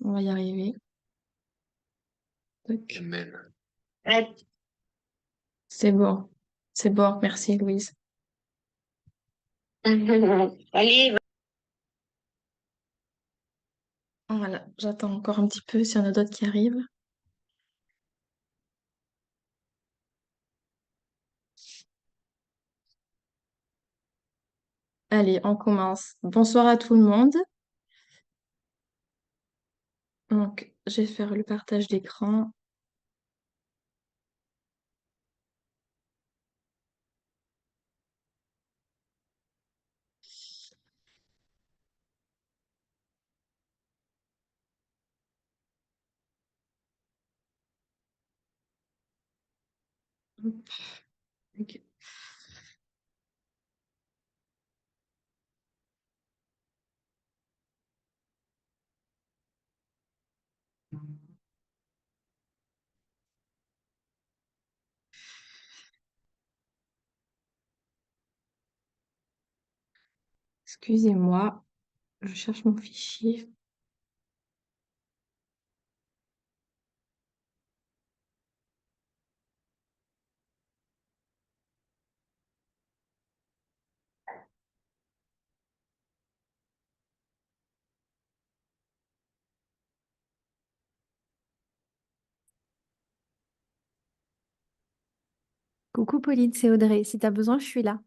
On va y arriver. Tac. Amen. C'est bon. C'est bon. Merci, Louise. Allez, Voilà. J'attends encore un petit peu s'il y en a d'autres qui arrivent. Allez, on commence. Bonsoir à tout le monde. Donc, je vais faire le partage d'écran. Hop. Ok. Excusez-moi, je cherche mon fichier. Coucou Pauline, c'est Audrey. Si tu as besoin, je suis là.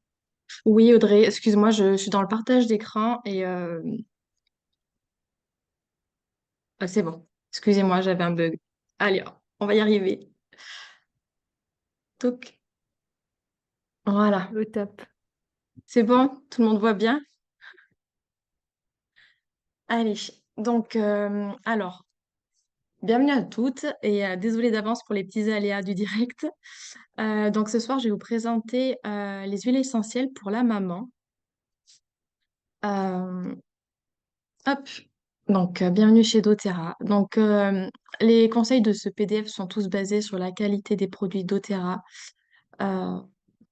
Oui, Audrey, excuse-moi, je suis dans le partage d'écran et c'est bon. Excusez-moi, j'avais un bug. Allez, on va y arriver. Toc. Voilà. Au top. C'est bon? Tout le monde voit bien? Allez. Donc, alors, bienvenue à toutes et désolée d'avance pour les petits aléas du direct. Donc, ce soir, je vais vous présenter les huiles essentielles pour la maman. Euh, Hop. Donc, bienvenue chez doTERRA. Donc, les conseils de ce PDF sont tous basés sur la qualité des produits doTERRA. Euh,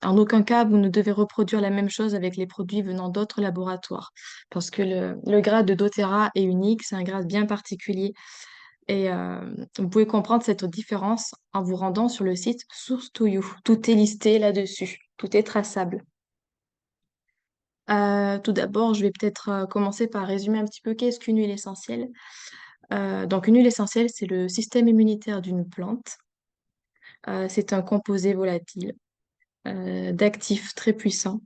En aucun cas, vous ne devez reproduire la même chose avec les produits venant d'autres laboratoires, parce que le grade de doTERRA est unique, c'est un grade bien particulier. Et vous pouvez comprendre cette différence en vous rendant sur le site Source to You. Tout est listé là-dessus, tout est traçable. Tout d'abord, je vais peut-être commencer par résumer un petit peu qu'est-ce qu'une huile essentielle. Donc, une huile essentielle, c'est le système immunitaire d'une plante. C'est un composé volatile d'actifs très puissants.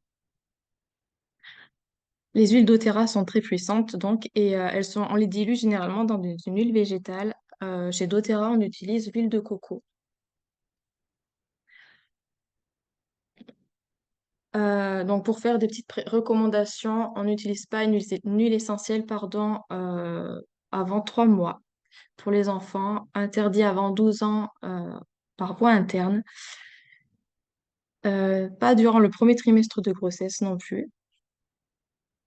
Les huiles doTERRA sont très puissantes, donc, et on les dilue généralement dans une huile végétale. Chez doTERRA, on utilise l'huile de coco. Donc, pour faire des petites recommandations, on n'utilise pas une huile essentielle, pardon, avant 3 mois. Pour les enfants, interdit avant 12 ans par voie interne. Pas durant le premier trimestre de grossesse non plus.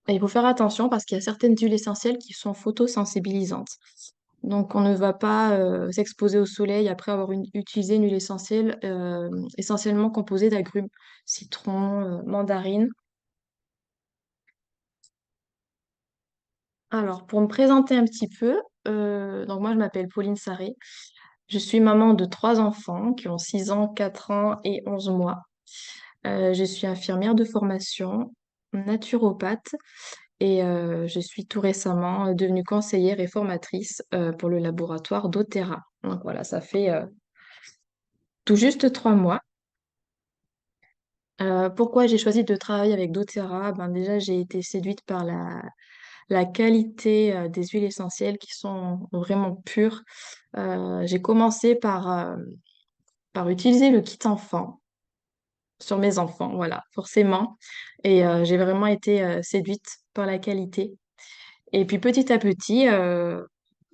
Et il faut faire attention parce qu'il y a certaines huiles essentielles qui sont photosensibilisantes. Donc, on ne va pas s'exposer au soleil après avoir utilisé une huile essentielle essentiellement composée d'agrumes, citron, mandarine. Alors, pour me présenter un petit peu, donc moi je m'appelle Pauline Sarré. Je suis maman de 3 enfants qui ont 6 ans, 4 ans et 11 mois. Je suis infirmière de formation, naturopathe et je suis tout récemment devenue conseillère et formatrice pour le laboratoire doTERRA. Donc voilà, ça fait tout juste 3 mois. Pourquoi j'ai choisi de travailler avec doTERRA? Ben déjà, j'ai été séduite par la qualité des huiles essentielles qui sont vraiment pures. J'ai commencé par utiliser le kit enfant sur mes enfants, voilà, forcément. Et j'ai vraiment été séduite par la qualité. Et puis petit à petit,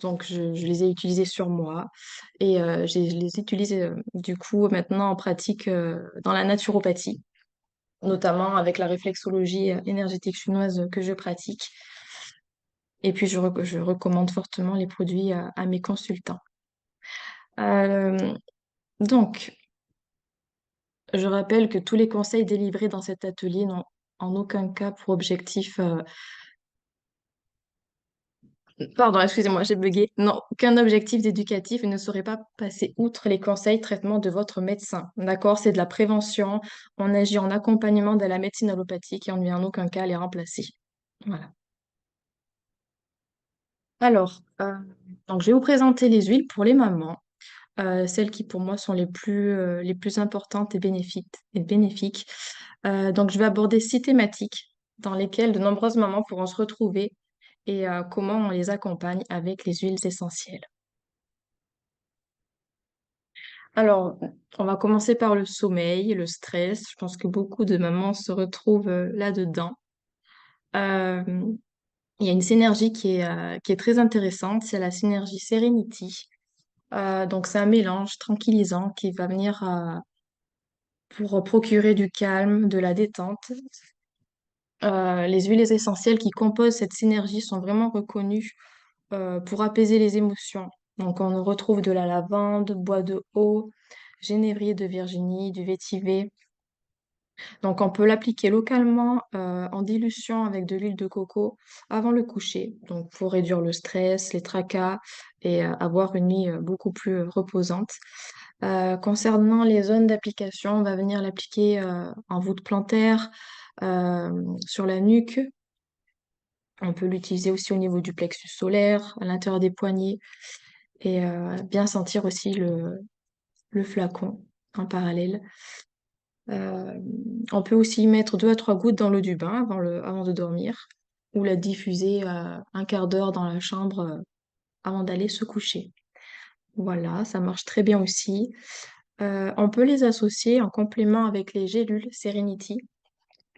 donc je les ai utilisés sur moi et je les utilise du coup maintenant en pratique dans la naturopathie, notamment avec la réflexologie énergétique chinoise que je pratique. Et puis je recommande fortement les produits à mes consultants. Euh, donc, je rappelle que tous les conseils délivrés dans cet atelier n'ont en aucun cas pour objectif Pardon, excusez-moi, j'ai bugué. Non, aucun objectif éducatif et ne saurait pas passer outre les conseils traitements de votre médecin. D'accord? C'est de la prévention. On agit en accompagnement de la médecine allopathique et on ne vient en aucun cas les remplacer. Voilà. Alors, donc je vais vous présenter les huiles pour les mamans, celles qui pour moi sont les plus importantes et bénéfiques. Donc, je vais aborder 6 thématiques dans lesquelles de nombreuses mamans pourront se retrouver et comment on les accompagne avec les huiles essentielles. Alors, on va commencer par le sommeil, le stress. Je pense que beaucoup de mamans se retrouvent là-dedans. Euh, il y a une synergie qui est très intéressante, c'est la synergie Serenity. Donc, c'est un mélange tranquillisant qui va venir pour procurer du calme, de la détente. Les huiles essentielles qui composent cette synergie sont vraiment reconnues pour apaiser les émotions. Donc, on retrouve de la lavande, bois de haut, génévrier de Virginie, du vétiver. Donc, on peut l'appliquer localement en dilution avec de l'huile de coco avant le coucher. Donc, pour réduire le stress, les tracas et avoir une nuit beaucoup plus reposante. Concernant les zones d'application, on va venir l'appliquer en voûte plantaire, euh, sur la nuque. On peut l'utiliser aussi au niveau du plexus solaire, à l'intérieur des poignets et bien sentir aussi le flacon en parallèle. Euh, on peut aussi y mettre 2 à 3 gouttes dans l'eau du bain avant de dormir ou la diffuser 1/4 d'heure dans la chambre avant d'aller se coucher. Voilà, ça marche très bien aussi. On peut les associer en complément avec les gélules Serenity.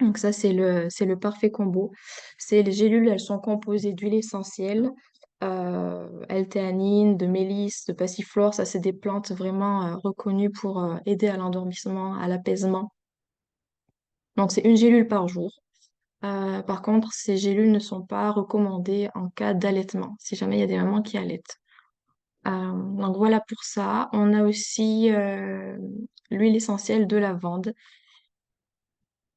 Donc ça, c'est le parfait combo. C'est les gélules, elles sont composées d'huile essentielle, L-théanine, de mélisse, de passiflore. Ça, c'est des plantes vraiment reconnues pour aider à l'endormissement, à l'apaisement. Donc c'est une gélule par jour. Par contre, ces gélules ne sont pas recommandées en cas d'allaitement, si jamais il y a des mamans qui allaitent. Donc voilà pour ça. On a aussi l'huile essentielle de lavande.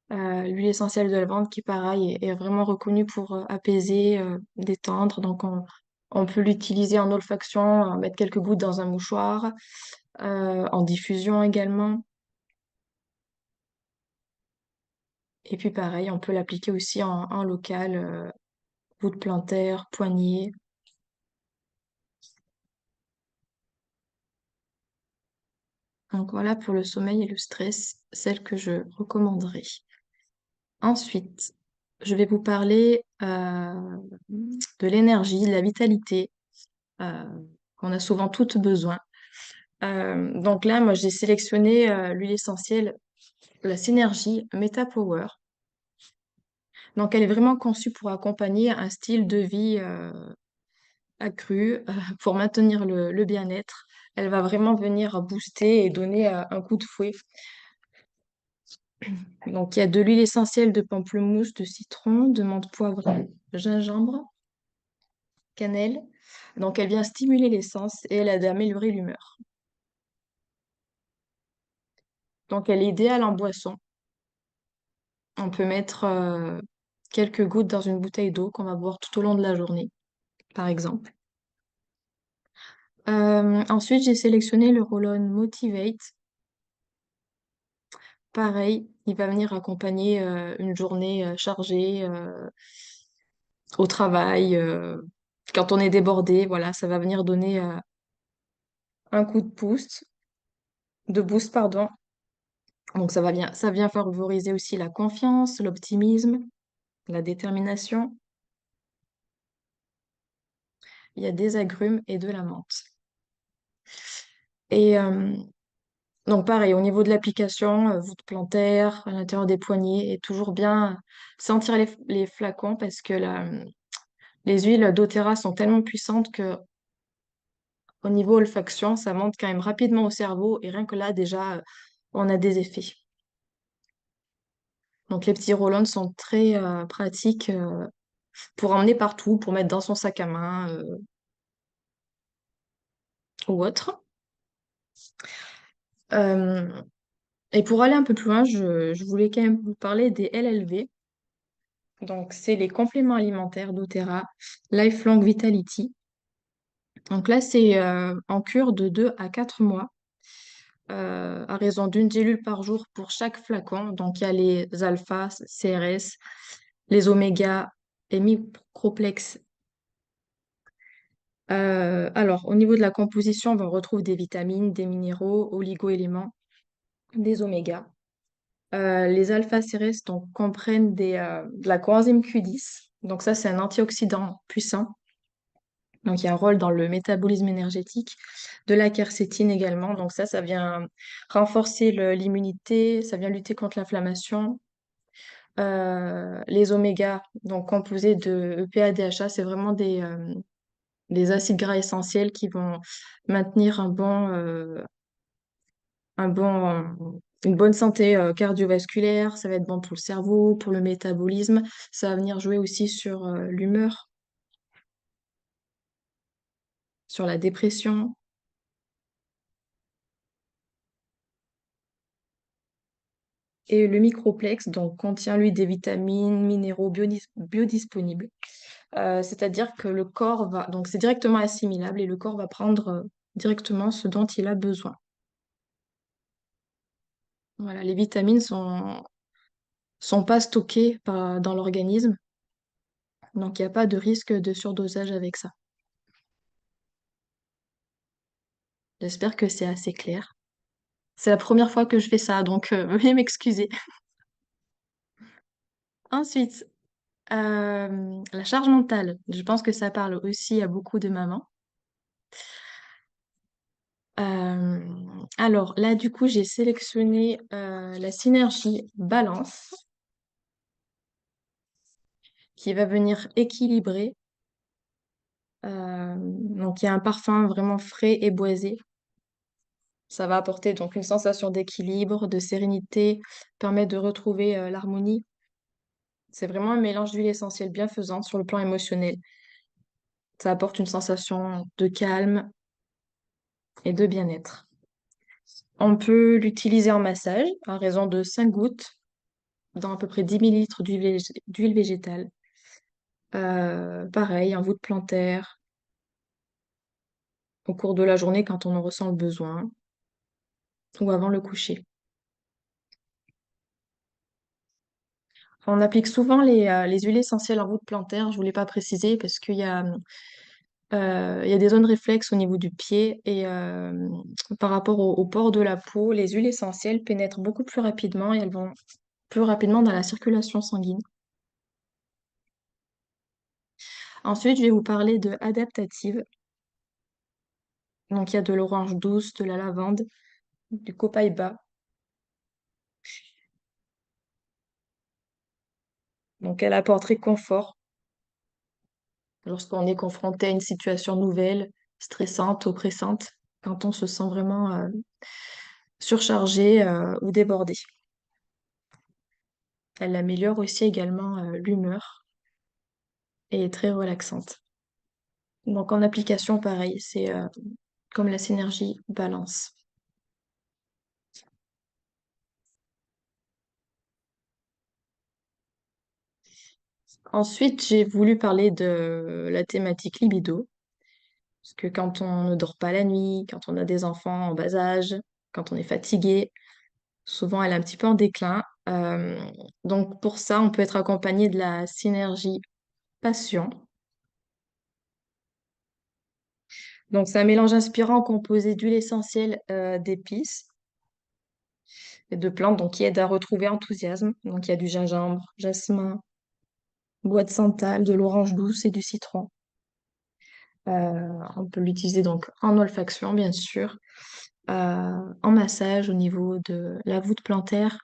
L'huile essentielle de lavande qui, pareil, est vraiment reconnue pour apaiser, détendre. Donc on peut l'utiliser en olfaction, mettre quelques gouttes dans un mouchoir, en diffusion également. Et puis pareil, on peut l'appliquer aussi en local, gouttes plantaires, poignets. Donc voilà pour le sommeil et le stress, celle que je recommanderais. Ensuite, je vais vous parler de l'énergie, de la vitalité euh, qu'on a souvent toutes besoin. Donc là, moi, j'ai sélectionné l'huile essentielle, la Synergie Meta Power. Donc, elle est vraiment conçue pour accompagner un style de vie accru, pour maintenir le bien-être. Elle va vraiment venir booster et donner un coup de fouet. Donc, il y a de l'huile essentielle de pamplemousse, de citron, de menthe poivrée, gingembre, cannelle. Donc, elle vient stimuler l'essence et elle aide à améliorer l'humeur. Donc, elle est idéale en boisson. On peut mettre quelques gouttes dans une bouteille d'eau qu'on va boire tout au long de la journée, par exemple. Ensuite, j'ai sélectionné le Roll-On Motivate. Pareil, il va venir accompagner une journée chargée au travail. Quand on est débordé, voilà, ça va venir donner un coup de boost, pardon. Donc ça vient favoriser aussi la confiance, l'optimisme, la détermination. Il y a des agrumes et de la menthe. Et donc pareil, au niveau de l'application, voûte plantaire, à l'intérieur des poignets, et toujours bien sentir les flacons parce que les huiles doTERRA sont tellement puissantes que au niveau olfaction, ça monte quand même rapidement au cerveau et rien que là déjà, on a des effets. Donc les petits roll-ons sont très pratiques pour emmener partout, pour mettre dans son sac à main ou autre. Euh, et pour aller un peu plus loin, je voulais quand même vous parler des LLV. Donc, c'est les compléments alimentaires doTERRA Lifelong Vitality. Donc là, c'est en cure de 2 à 4 mois, à raison d'une gélule par jour pour chaque flacon. Donc, il y a les alpha, CRS, les oméga et microplex. Alors, au niveau de la composition, on retrouve des vitamines, des minéraux, oligo-éléments, des oméga. Les alpha-CRS donc, comprennent de la coenzyme Q10. Donc ça, c'est un antioxydant puissant. Donc il y a un rôle dans le métabolisme énergétique. De la quercétine également. Donc ça vient renforcer l'immunité, ça vient lutter contre l'inflammation. Les oméga, donc composés de EPA, DHA, c'est vraiment des acides gras essentiels qui vont maintenir une bonne santé cardiovasculaire. Ça va être bon pour le cerveau, pour le métabolisme. Ça va venir jouer aussi sur l'humeur, sur la dépression. Et le microplexe donc, contient, lui, des vitamines, minéraux biodisponibles. C'est-à-dire que le corps va... Donc, c'est directement assimilable et le corps va prendre directement ce dont il a besoin. Voilà, les vitamines sont pas stockées dans l'organisme, donc il n'y a pas de risque de surdosage avec ça. J'espère que c'est assez clair. C'est la première fois que je fais ça, donc veuillez m'excuser. Ensuite, la charge mentale. Je pense que ça parle aussi à beaucoup de mamans. Alors là, du coup, j'ai sélectionné la synergie balance qui va venir équilibrer. Donc, il y a un parfum vraiment frais et boisé. Ça va apporter donc une sensation d'équilibre, de sérénité, permet de retrouver l'harmonie. C'est vraiment un mélange d'huile essentielle bienfaisante sur le plan émotionnel. Ça apporte une sensation de calme et de bien-être. On peut l'utiliser en massage à raison de 5 gouttes dans à peu près 10 millilitres d'huile végétale. Pareil, en voûte plantaire, au cours de la journée quand on en ressent le besoin, ou avant le coucher. On applique souvent les huiles essentielles en voûte plantaire, je ne voulais pas préciser parce qu'il y a des zones réflexes au niveau du pied et par rapport au port de la peau, les huiles essentielles pénètrent beaucoup plus rapidement et elles vont plus rapidement dans la circulation sanguine. Ensuite, je vais vous parler de adaptative. Donc, il y a de l'orange douce, de la lavande, du copaïba. Donc, elle apporte réconfort lorsqu'on est confronté à une situation nouvelle, stressante, oppressante, quand on se sent vraiment surchargé ou débordé. Elle améliore aussi également l'humeur et est très relaxante. Donc en application, pareil, c'est comme la synergie balance. Ensuite, j'ai voulu parler de la thématique libido, parce que quand on ne dort pas la nuit, quand on a des enfants en bas âge, quand on est fatigué, souvent elle est un petit peu en déclin. Donc pour ça, on peut être accompagné de la synergie passion. Donc c'est un mélange inspirant composé d'huile essentielle, d'épices et de plantes donc, qui aident à retrouver enthousiasme. Donc il y a du gingembre, jasmin, bois de santal, de l'orange douce et du citron. On peut l'utiliser donc en olfaction, bien sûr, en massage au niveau de la voûte plantaire,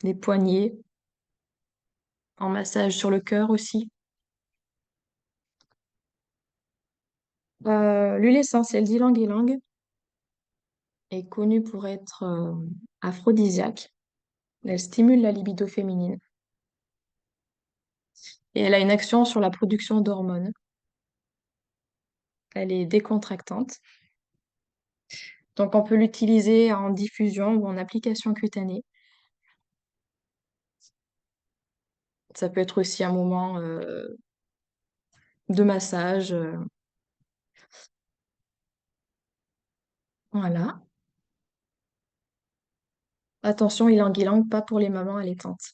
des poignets, en massage sur le cœur aussi. L'huile essentielle d'ylang-ylang est connue pour être aphrodisiaque. Elle stimule la libido féminine et elle a une action sur la production d'hormones. Elle est décontractante. Donc on peut l'utiliser en diffusion ou en application cutanée. Ça peut être aussi un moment de massage. Voilà. Attention, ylang-ylang, pas pour les mamans allaitantes.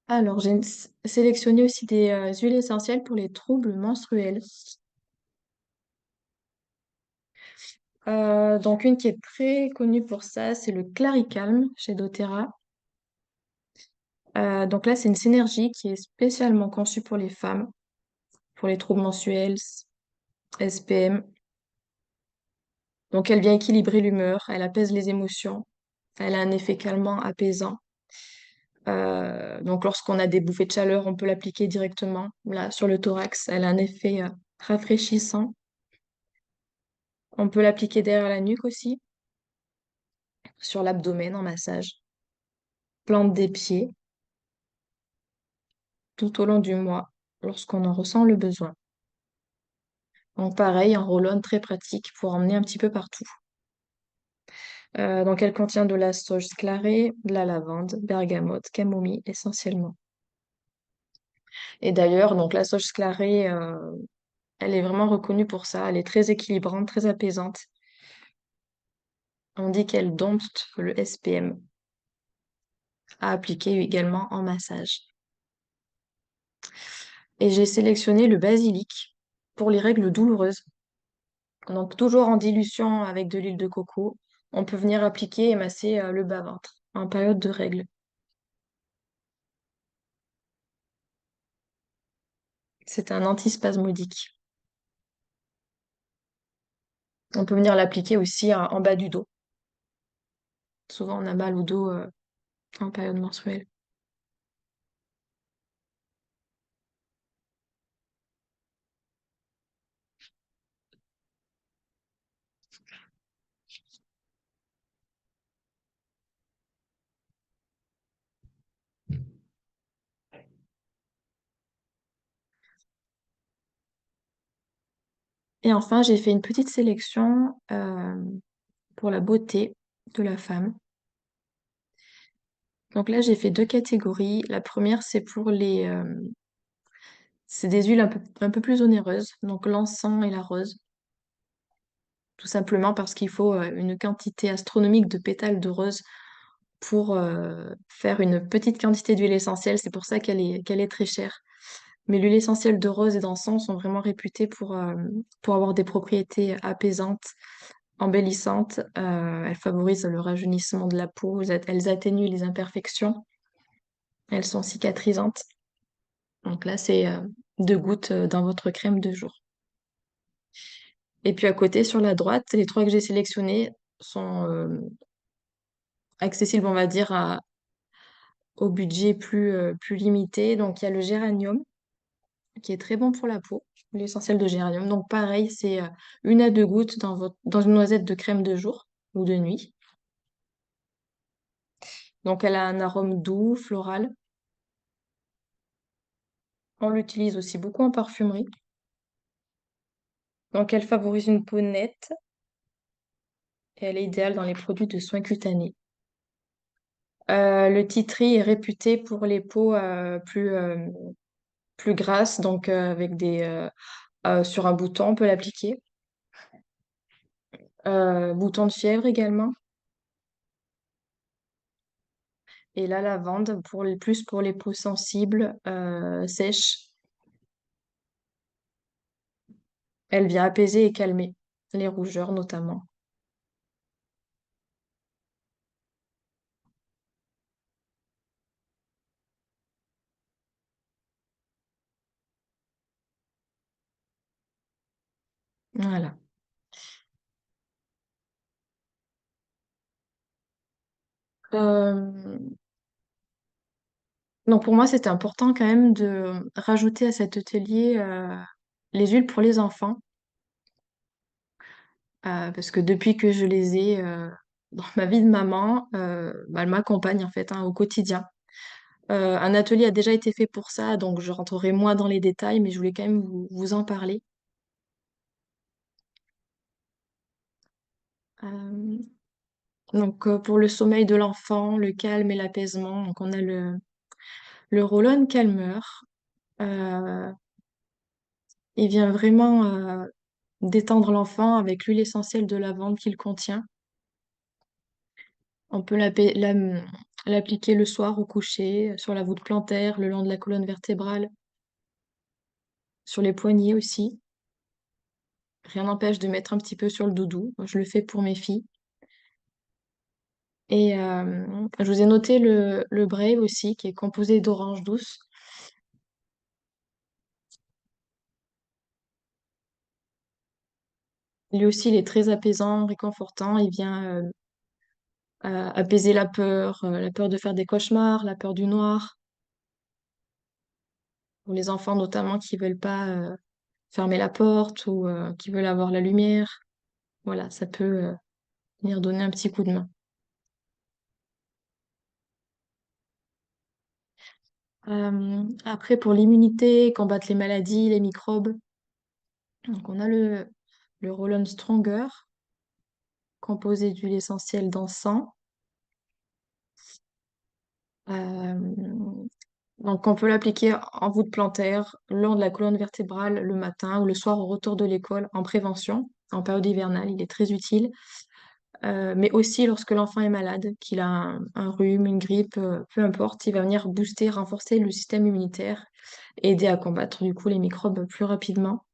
Alors, j'ai sélectionné aussi des huiles essentielles pour les troubles menstruels. Donc, une qui est très connue pour ça, c'est le Claricalm chez doTERRA. Donc là, c'est une synergie qui est spécialement conçue pour les femmes, pour les troubles menstruels, SPM. Donc, elle vient équilibrer l'humeur, elle apaise les émotions, elle a un effet calmant, apaisant. Donc, lorsqu'on a des bouffées de chaleur, on peut l'appliquer directement là sur le thorax. Elle a un effet rafraîchissant. On peut l'appliquer derrière la nuque aussi, sur l'abdomen en massage. Plante des pieds tout au long du mois, lorsqu'on en ressent le besoin. Donc, pareil, un roll-on très pratique pour emmener un petit peu partout. Donc, elle contient de la sauge clarée, de la lavande, bergamote, camomille essentiellement. Et d'ailleurs, donc la sauge clarée, elle est vraiment reconnue pour ça. Elle est très équilibrante, très apaisante. On dit qu'elle dompte le SPM, à appliquer également en massage. Et j'ai sélectionné le basilic pour les règles douloureuses. Donc, toujours en dilution avec de l'huile de coco, on peut venir appliquer et masser le bas-ventre en période de règles. C'est un antispasmodique. On peut venir l'appliquer aussi en bas du dos. Souvent, on a mal au dos en période menstruelle. Et enfin, j'ai fait une petite sélection pour la beauté de la femme. Donc là, j'ai fait deux catégories. La première, c'est pour c'est des huiles un peu plus onéreuses, donc l'encens et la rose. Tout simplement parce qu'il faut une quantité astronomique de pétales de rose pour faire une petite quantité d'huile essentielle. C'est pour ça qu'elle est très chère. Mais l'huile essentielle de rose et d'encens sont vraiment réputées pour avoir des propriétés apaisantes, embellissantes. Elles favorisent le rajeunissement de la peau, elles atténuent les imperfections, elles sont cicatrisantes. Donc là, c'est 2 gouttes dans votre crème de jour. Et puis à côté, sur la droite, les trois que j'ai sélectionnés sont accessibles, on va dire, au budget plus limité. Donc il y a le géranium, qui est très bon pour la peau, l'essentiel de géranium. Donc pareil, c'est 1 à 2 gouttes dans une noisette de crème de jour ou de nuit. Donc elle a un arôme doux, floral. On l'utilise aussi beaucoup en parfumerie. Donc elle favorise une peau nette et elle est idéale dans les produits de soins cutanés. Le tea tree est réputé pour les peaux plus grasses, donc avec sur un bouton, on peut l'appliquer. Bouton de fièvre également. Et la lavande, plus pour les peaux sensibles, sèches. Elle vient apaiser et calmer les rougeurs notamment. Voilà. Euh, donc pour moi, c'était important quand même de rajouter à cet atelier les huiles pour les enfants. Parce que depuis que je les ai dans ma vie de maman, bah, elles m'accompagnent en fait hein, au quotidien. Un atelier a déjà été fait pour ça, donc je rentrerai moins dans les détails, mais je voulais quand même vous en parler. Euh, pour le sommeil de l'enfant, le calme et l'apaisement, donc on a le Roll-On Calmeur. Euh, il vient vraiment détendre l'enfant avec l'huile essentielle de lavande qu'il contient. On peut l'appliquer le soir au coucher, sur la voûte plantaire, le long de la colonne vertébrale, sur les poignets aussi. Rien n'empêche de mettre un petit peu sur le doudou. Moi, je le fais pour mes filles. Et je vous ai noté le Brave aussi, qui est composé d'orange douce. Lui aussi, il est très apaisant, réconfortant. Il vient apaiser la peur de faire des cauchemars, la peur du noir, pour les enfants notamment qui veulent pas fermer la porte ou qui veulent avoir la lumière. Voilà, ça peut venir donner un petit coup de main. Après, pour l'immunité, combattre les maladies, les microbes, donc on a le Roll-On Stronger, composé d'huile essentielle d'encens. Euh, donc, on peut l'appliquer en voûte plantaire, le long de la colonne vertébrale le matin ou le soir au retour de l'école en prévention. En période hivernale, il est très utile. Mais aussi lorsque l'enfant est malade, qu'il a un rhume, une grippe, peu importe, il va venir booster, renforcer le système immunitaire, aider à combattre du coup les microbes plus rapidement.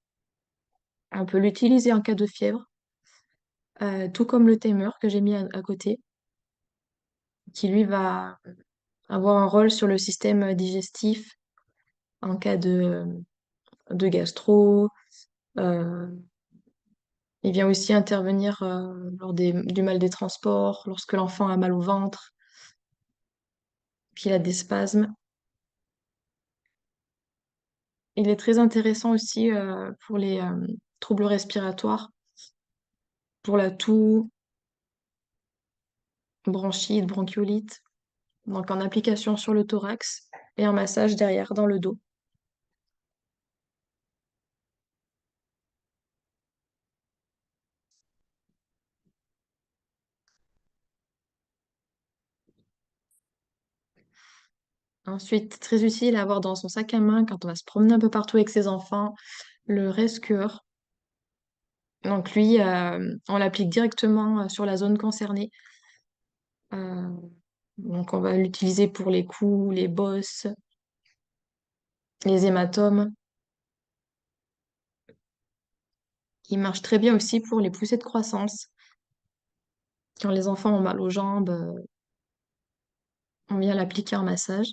On peut l'utiliser en cas de fièvre, tout comme le Tamer que j'ai mis à côté, qui lui va avoir un rôle sur le système digestif en cas de gastro. Euh, il vient aussi intervenir lors du mal des transports, lorsque l'enfant a mal au ventre, qu'il a des spasmes. Il est très intéressant aussi pour les troubles respiratoires, pour la toux, bronchite, bronchiolite. Donc en application sur le thorax et un massage derrière dans le dos. Ensuite, très utile à avoir dans son sac à main quand on va se promener un peu partout avec ses enfants, le Rescure. Donc lui, on l'applique directement sur la zone concernée. Euh, donc on va l'utiliser pour les coups, les bosses, les hématomes. Il marche très bien aussi pour les poussées de croissance. Quand les enfants ont mal aux jambes, on vient l'appliquer en massage.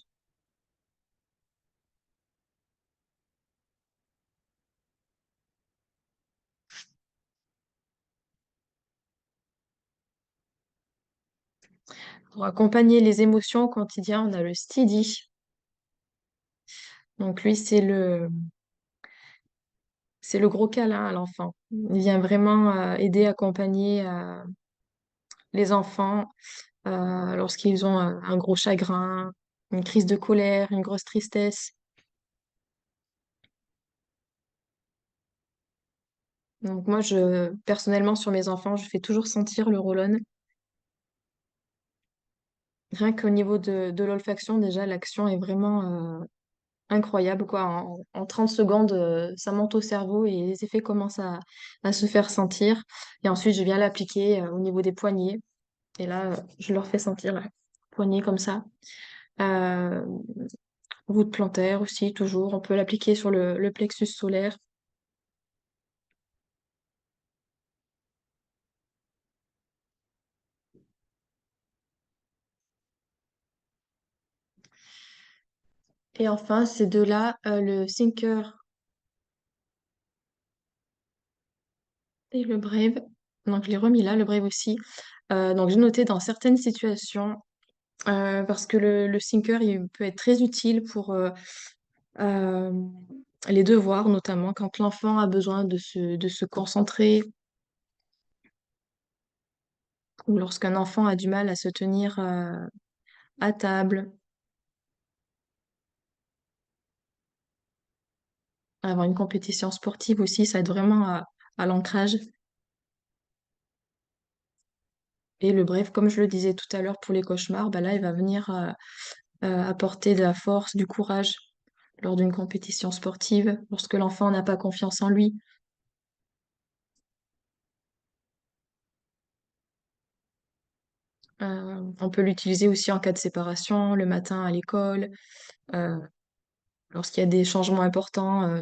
Pour accompagner les émotions au quotidien, on a le Steady. Donc lui, c'est le gros câlin à l'enfant. Il vient vraiment aider, accompagner les enfants lorsqu'ils ont un gros chagrin, une crise de colère, une grosse tristesse. Donc moi, personnellement, sur mes enfants, je fais toujours sentir le roll-on. Rien qu'au niveau de l'olfaction, déjà, l'action est vraiment incroyable, quoi. En 30 secondes, ça monte au cerveau et les effets commencent à se faire sentir. Et ensuite, je viens l'appliquer au niveau des poignets. Et là, je leur fais sentir la poignée comme ça. Euh, Voûte plantaire aussi, toujours. On peut l'appliquer sur le plexus solaire. Et enfin, ces deux-là, le Thinker et le Brave. Donc, je l'ai remis là, le Brave aussi. Donc, j'ai noté dans certaines situations, parce que le Thinker, il peut être très utile pour euh, les devoirs, notamment quand l'enfant a besoin de se concentrer ou lorsqu'un enfant a du mal à se tenir à table, avoir une compétition sportive aussi, ça aide vraiment à l'ancrage. Et le bref, comme je le disais tout à l'heure pour les cauchemars, bah là, il va venir apporter de la force, du courage lors d'une compétition sportive, lorsque l'enfant n'a pas confiance en lui. On peut l'utiliser aussi en cas de séparation, le matin à l'école, euh, lorsqu'il y a des changements importants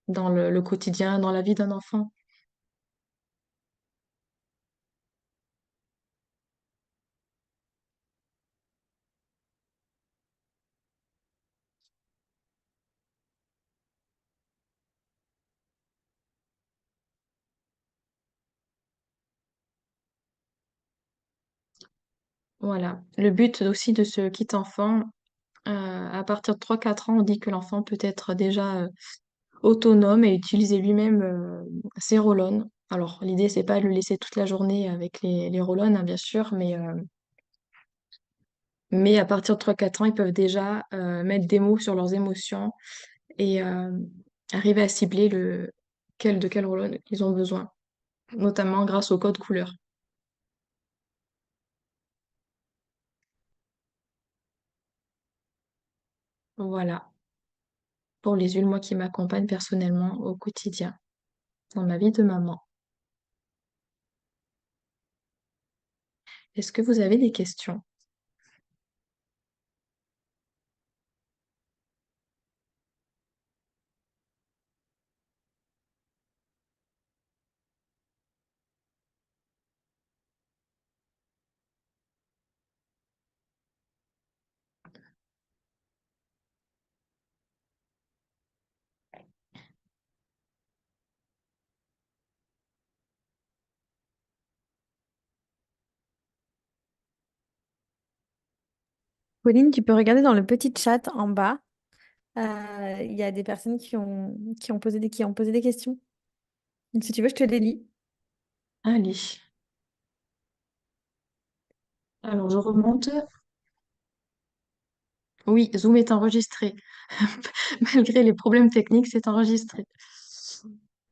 dans le quotidien, dans la vie d'un enfant. Voilà. Le but aussi de ce kit enfant, à partir de 3 4 ans, on dit que l'enfant peut être déjà autonome et utiliser lui-même ses roll-on. Alors, l'idée, c'est pas de le laisser toute la journée avec les roll-on, hein, bien sûr, mais à partir de 3 4 ans, ils peuvent déjà mettre des mots sur leurs émotions et arriver à cibler de quel roll-on ils ont besoin, notamment grâce au code couleur. Voilà, pour les huiles, moi qui m'accompagnent personnellement au quotidien, dans ma vie de maman. Est-ce que vous avez des questions? Pauline, tu peux regarder dans le petit chat en bas. Il y a des personnes qui ont posé des questions. Donc, si tu veux, je te les lis. Allez. Alors, je remonte. Oui, Zoom est enregistré. Malgré les problèmes techniques, c'est enregistré.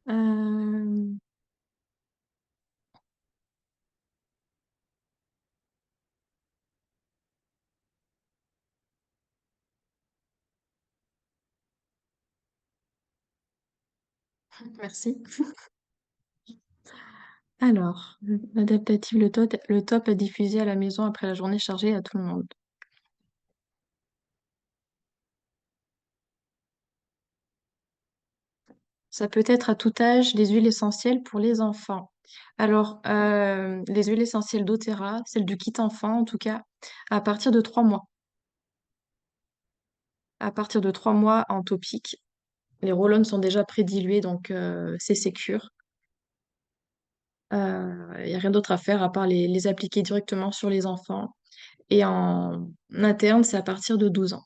Euh, Merci. Alors, l'adaptative, le top est diffusé à la maison après la journée chargée à tout le monde. Ça peut être à tout âge des huiles essentielles pour les enfants. Alors, les huiles essentielles doTERRA, celles du kit enfant en tout cas, à partir de 3 mois. À partir de 3 mois en topique. Les roll sont déjà prédilués, donc c'est sécure. Il n'y a rien d'autre à faire à part les appliquer directement sur les enfants. Et en interne, c'est à partir de 12 ans.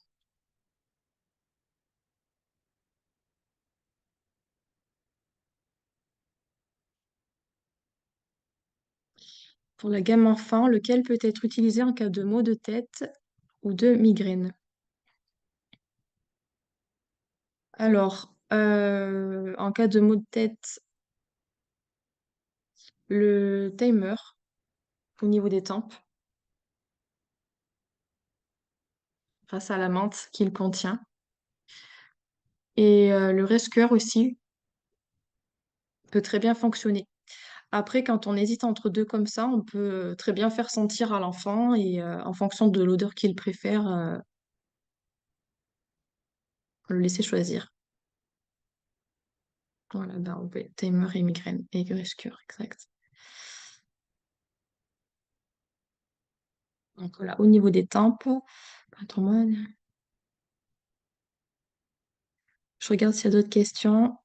Pour la gamme enfant, lequel peut être utilisé en cas de maux de tête ou de migraine? Alors, en cas de maux de tête, le timer au niveau des tempes, grâce à la menthe qu'il contient. Et le rescue aussi peut très bien fonctionner. Après, quand on hésite entre deux comme ça, on peut très bien faire sentir à l'enfant et en fonction de l'odeur qu'il préfère, le laisser choisir. Voilà, ben, ouais, timer et migraine et rescue, exact. Donc voilà, au niveau des tempes, attends-moi, je regarde s'il y a d'autres questions.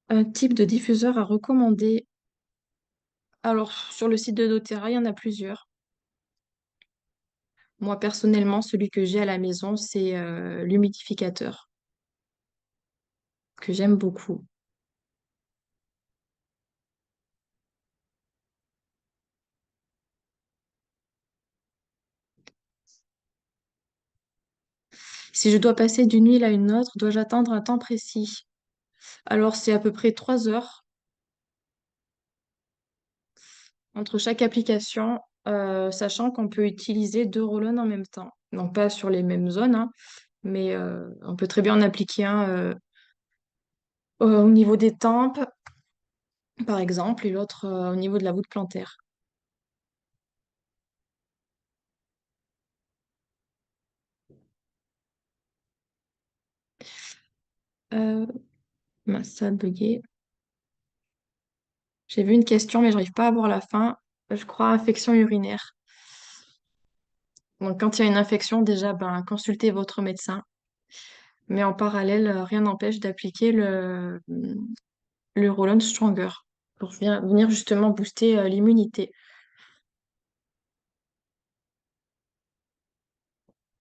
Un type de diffuseur à recommander. Alors, sur le site de doTERRA, il y en a plusieurs. Moi, personnellement, celui que j'ai à la maison, c'est l'humidificateur, que j'aime beaucoup. Si je dois passer d'une huile à une autre, dois-je attendre un temps précis? Alors, c'est à peu près 3 heures entre chaque application, sachant qu'on peut utiliser deux roll en même temps. Donc, pas sur les mêmes zones, hein, mais on peut très bien en appliquer un au niveau des tempes, par exemple, et l'autre au niveau de la voûte plantaire. Euh, mince, ça a bugué. J'ai vu une question, mais j'arrive pas à voir la fin. Je crois infection urinaire. Donc, quand il y a une infection, déjà, ben, consultez votre médecin. Mais en parallèle, rien n'empêche d'appliquer le Roll-On Stronger pour venir justement booster l'immunité.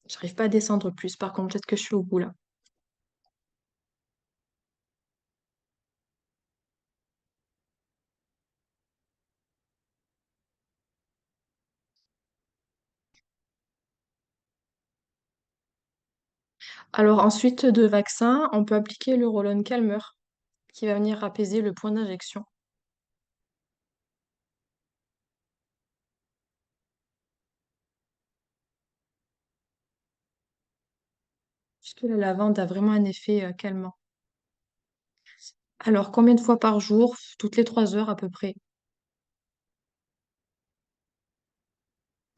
J'arrive pas à descendre plus, par contre, peut-être que je suis au bout là. Alors ensuite de vaccin, on peut appliquer le Roll-On Calmer qui va venir apaiser le point d'injection. Puisque la lavande a vraiment un effet calmant. Alors combien de fois par jour? Toutes les 3 heures à peu près.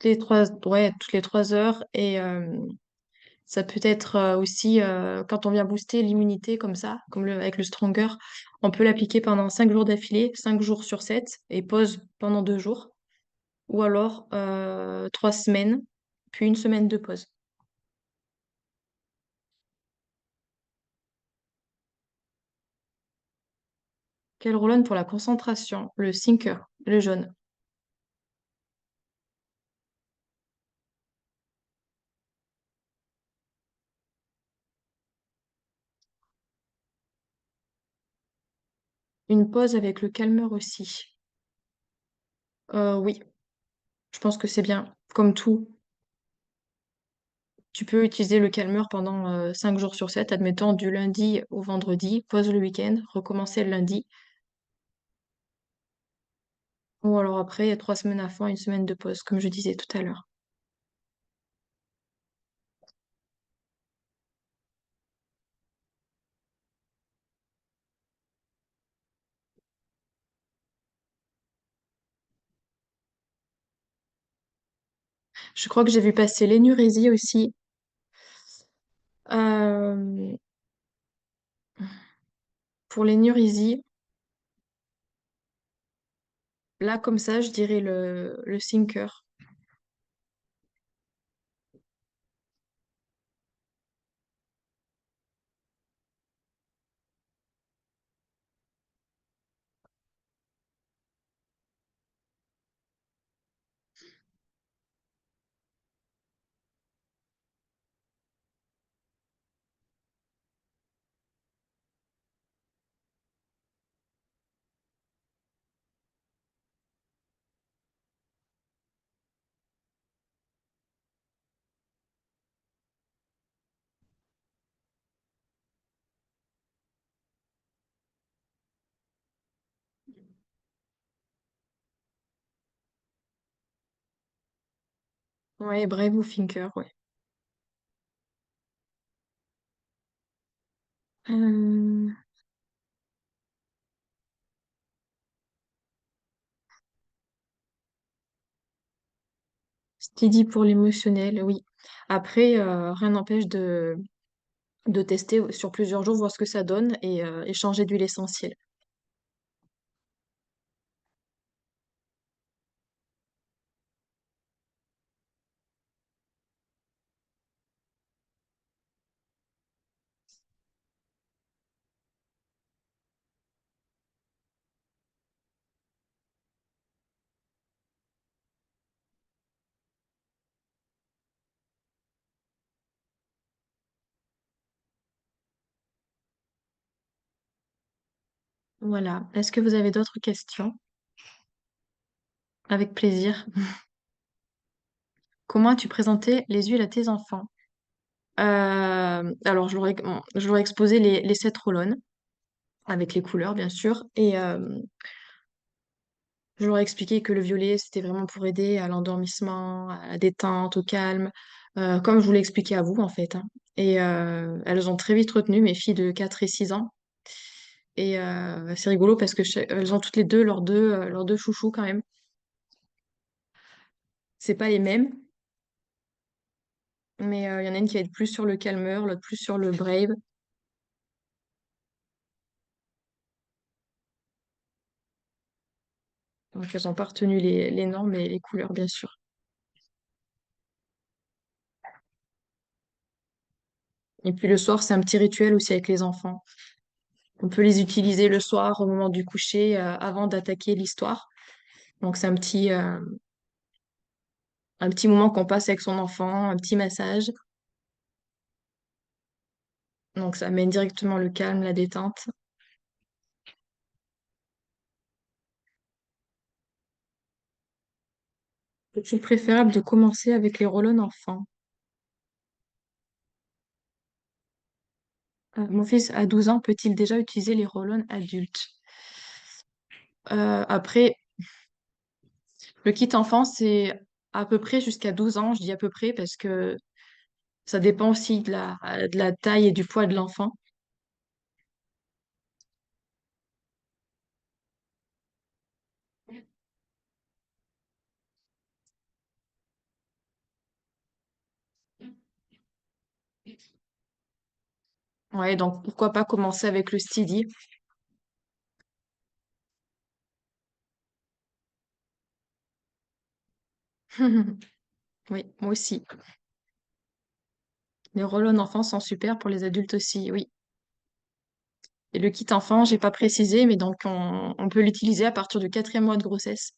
Ouais, toutes les 3 heures. Et ça peut être aussi quand on vient booster l'immunité comme ça, comme avec le Stronger, on peut l'appliquer pendant 5 jours d'affilée, 5 jours sur 7, et pause pendant 2 jours. Ou alors 3 semaines, puis une semaine de pause. Quel roll pour la concentration? Le Sinker, le jaune. Une pause avec le calmeur aussi. Oui, je pense que c'est bien. Comme tout, tu peux utiliser le calmeur pendant 5 jours sur 7, admettons du lundi au vendredi, pause le week-end, recommencer le lundi. Ou alors après, il y a 3 semaines à fond, une semaine de pause, comme je disais tout à l'heure. Je crois que j'ai vu passer l'énurésie aussi. Euh, pour l'énurésie, là, comme ça, je dirais le Sinker. Ouais, bref, ou Finker, ouais. Euh, Steady pour l'émotionnel, oui. Après, rien n'empêche de tester sur plusieurs jours, voir ce que ça donne et changer d'huile essentielle. Voilà. Est-ce que vous avez d'autres questions? Avec plaisir. Comment as-tu présenté les huiles à tes enfants? Alors, je leur ai exposé les 7 roll avec les couleurs, bien sûr. Et je leur ai expliqué que le violet, c'était vraiment pour aider à l'endormissement, à la détente, au calme, comme je vous l'ai expliqué à vous, en fait, hein. Et elles ont très vite retenu, mes filles de 4 et 6 ans. Et c'est rigolo parce que elles ont toutes les deux leurs deux chouchous quand même. C'est pas les mêmes, mais il y en a une qui va être plus sur le calmeur, l'autre plus sur le brave. Donc elles ont pas retenu les noms, mais les couleurs, bien sûr. Et puis le soir, c'est un petit rituel aussi avec les enfants. On peut les utiliser le soir au moment du coucher, avant d'attaquer l'histoire. Donc c'est un petit moment qu'on passe avec son enfant, un petit massage. Donc ça amène directement le calme, la détente. C'est préférable de commencer avec les roll enfants. Mon fils à 12 ans peut-il déjà utiliser les roll adultes? Après, le kit enfant, c'est à peu près jusqu'à 12 ans. Je dis à peu près parce que ça dépend aussi de la taille et du poids de l'enfant. Ouais, donc pourquoi pas commencer avec le Steady. Oui, moi aussi. Les roll enfants sont super pour les adultes aussi, oui. Et le kit enfant, j'ai pas précisé, mais donc on peut l'utiliser à partir du 4e mois de grossesse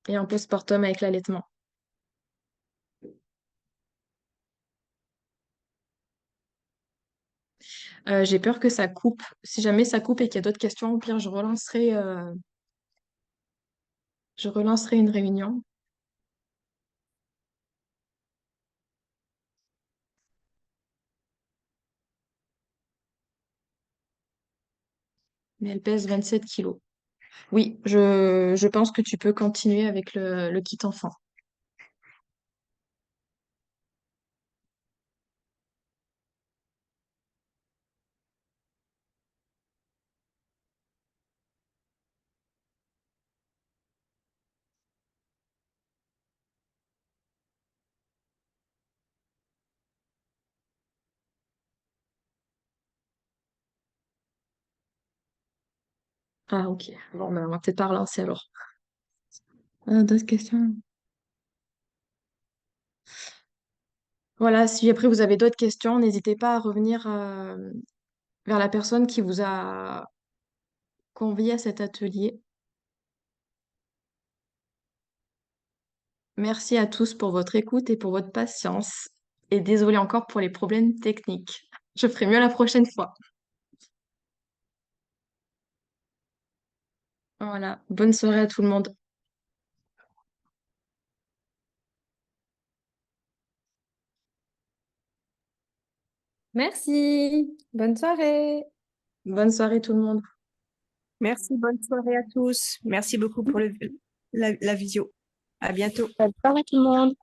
et en postpartum avec l'allaitement. J'ai peur que ça coupe. Si jamais ça coupe et qu'il y a d'autres questions, au pire, je relancerai une réunion. Mais elle pèse 27 kilos. Oui, je pense que tu peux continuer avec le kit enfant. Ah, ok. Bon, ben, on va peut-être pas relancer alors. D'autres questions? Voilà, si après vous avez d'autres questions, n'hésitez pas à revenir vers la personne qui vous a convié à cet atelier. Merci à tous pour votre écoute et pour votre patience. Et désolé encore pour les problèmes techniques. Je ferai mieux la prochaine fois. Voilà. Bonne soirée à tout le monde. Merci. Bonne soirée. Bonne soirée tout le monde. Merci, bonne soirée à tous. Merci beaucoup pour la visio. À bientôt. Bonne soirée tout le monde.